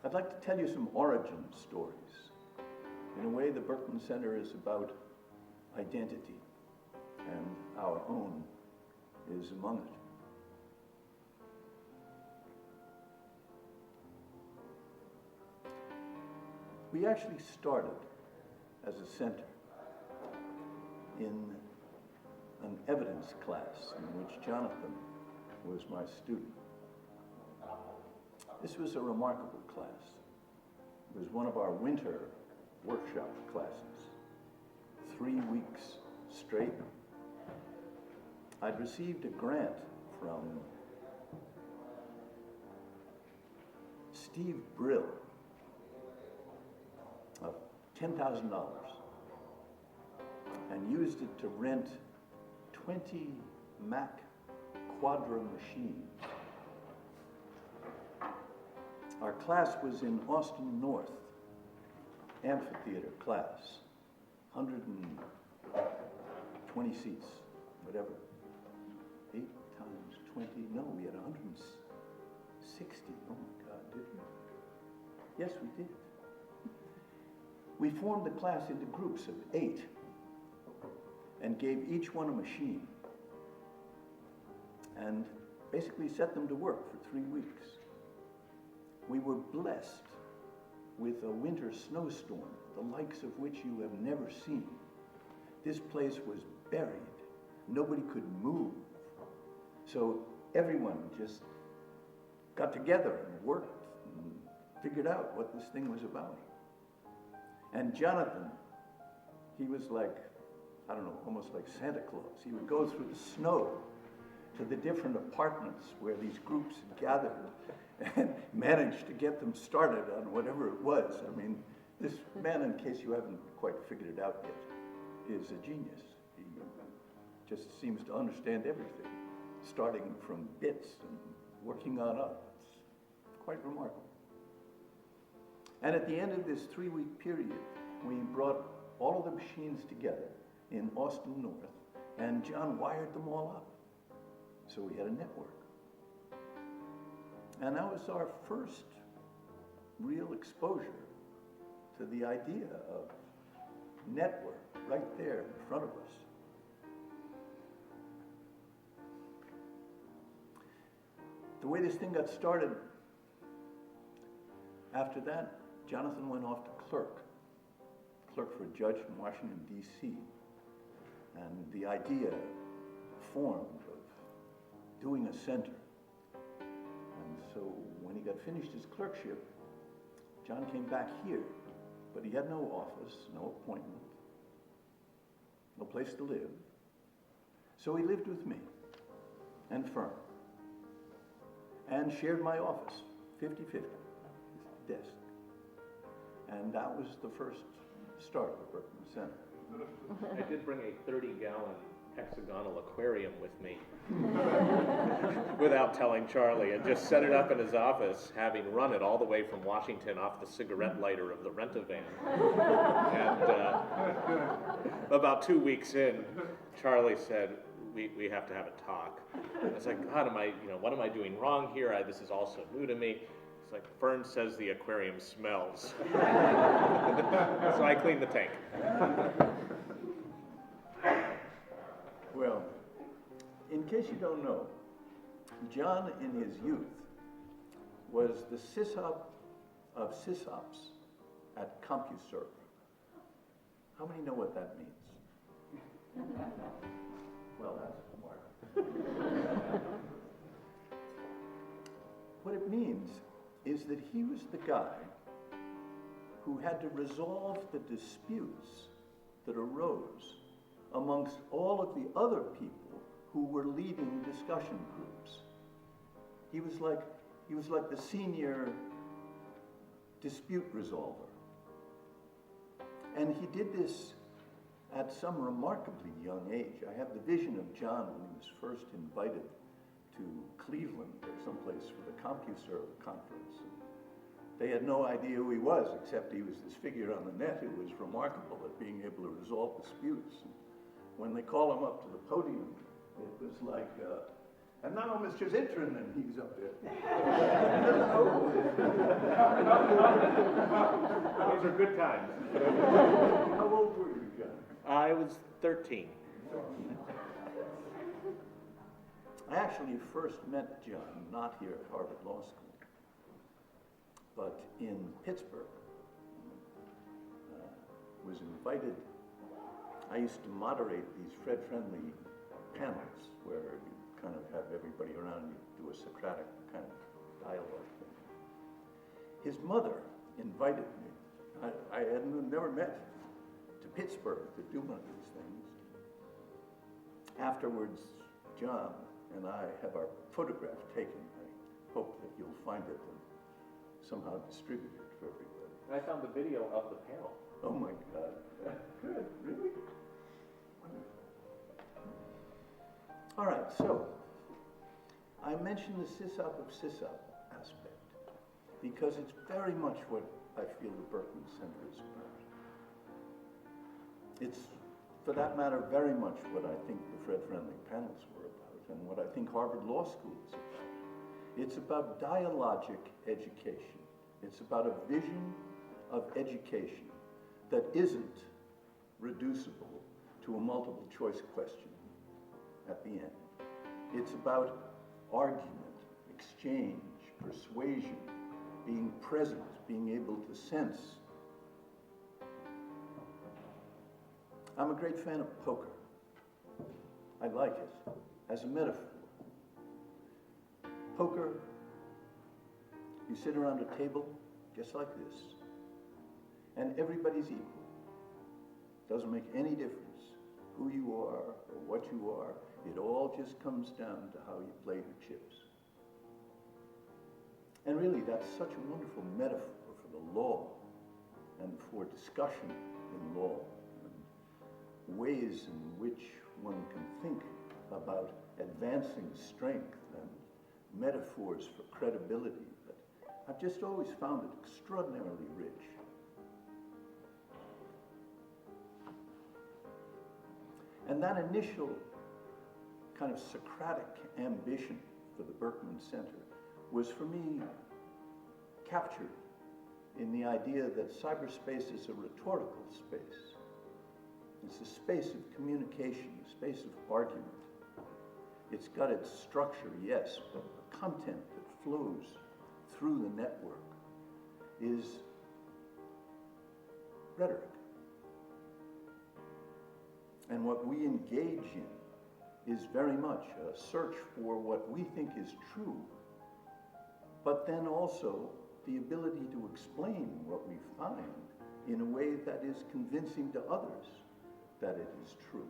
I'd like to tell you some origin stories. In a way, the Berkman Center is about identity, and our own is among it. We actually started as a center in an evidence class in which Jonathan was my student. This was a remarkable class. It was one of our winter workshop classes, 3 weeks straight. I'd received a grant from Steve Brill of $10,000 and used it to rent 20 Mac Quadra machines. Our class was in Austin North, amphitheater class, 120 seats, whatever. 8 times 20, no, we had 160. Oh my God, did we? Yes, we did. We formed the class into groups of 8 and gave each one a machine and basically set them to work for 3 weeks. We were blessed with a winter snowstorm, the likes of which you have never seen. This place was buried. Nobody could move. So everyone just got together and worked and figured out what this thing was about. And Jonathan, he was like, I don't know, almost like Santa Claus. He would go through the snow to the different apartments where these groups had gathered and managed to get them started on whatever it was. I mean, this man, in case you haven't quite figured it out yet, is a genius. He just seems to understand everything, starting from bits and working on up. It's quite remarkable. And at the end of this 3-week period, we brought all of the machines together in Austin North, and John wired them all up. So we had a network. And that was our first real exposure to the idea of network right there in front of us. The way this thing got started, after that, Jonathan went off to clerk for a judge in Washington, D.C. And the idea formed of doing a center. And so when he got finished his clerkship, John came back here, but he had no office, no appointment, no place to live. So he lived with me and Fern and shared my office, 50-50, desk. And that was the first start of the Berkman Center. I did bring a 30-gallon hexagonal aquarium with me without telling Charlie, and just set it up in his office, having run it all the way from Washington off the cigarette lighter of the rent-a-van. And about 2 weeks in, Charlie said, we have to have a talk. I was like, God, what am I doing wrong here? This is all so new to me. It's like, Fern says the aquarium smells. So I cleaned the tank. Well, in case you don't know, John in his youth was the sysop of sysops at CompuServe. How many know what that means? Well, that's smart. What it means is that he was the guy who had to resolve the disputes that arose amongst all of the other people who were leading discussion groups. He was like the senior dispute resolver. And he did this at some remarkably young age. I have the vision of John when he was first invited to Cleveland or someplace for the CompuServe conference. They had no idea who he was, except he was this figure on the net who was remarkable at being able to resolve disputes. And when they call him up to the podium, it was like, and now Mr. Zittrain, and he's up there. He doesn't know Those are good times. How old were you, John? I was 13. I actually first met John not here at Harvard Law School, but in Pittsburgh. Was invited. I used to moderate these Fred-friendly panels where you kind of have everybody around and you do a Socratic kind of dialogue thing. His mother invited me. I had never met, to Pittsburgh to do one of these things. Afterwards, John and I have our photograph taken. I hope that you'll find it and somehow distribute it for everybody. I found the video of the panel. Oh my God. Good, really? Wonderful. All right, so I mentioned the sys-up of sys-up aspect because it's very much what I feel the Berkman Center is about. It's, for that matter, very much what I think the Fred-friendly panels were about and what I think Harvard Law School is about. It's about dialogic education. It's about a vision of education that isn't reducible to a multiple choice question at the end. It's about argument, exchange, persuasion, being present, being able to sense. I'm a great fan of poker. I like it as a metaphor. Poker, you sit around a table just like this, and everybody's equal. Doesn't make any difference who you are or what you are. It all just comes down to how you play your chips. And really, that's such a wonderful metaphor for the law and for discussion in law and ways in which one can think about advancing strength and metaphors for credibility that I've just always found it extraordinarily rich. And that initial kind of Socratic ambition for the Berkman Center was for me captured in the idea that cyberspace is a rhetorical space. It's a space of communication, a space of argument. It's got its structure, yes, but the content that flows through the network is rhetoric. And what we engage in is very much a search for what we think is true, but then also the ability to explain what we find in a way that is convincing to others that it is true.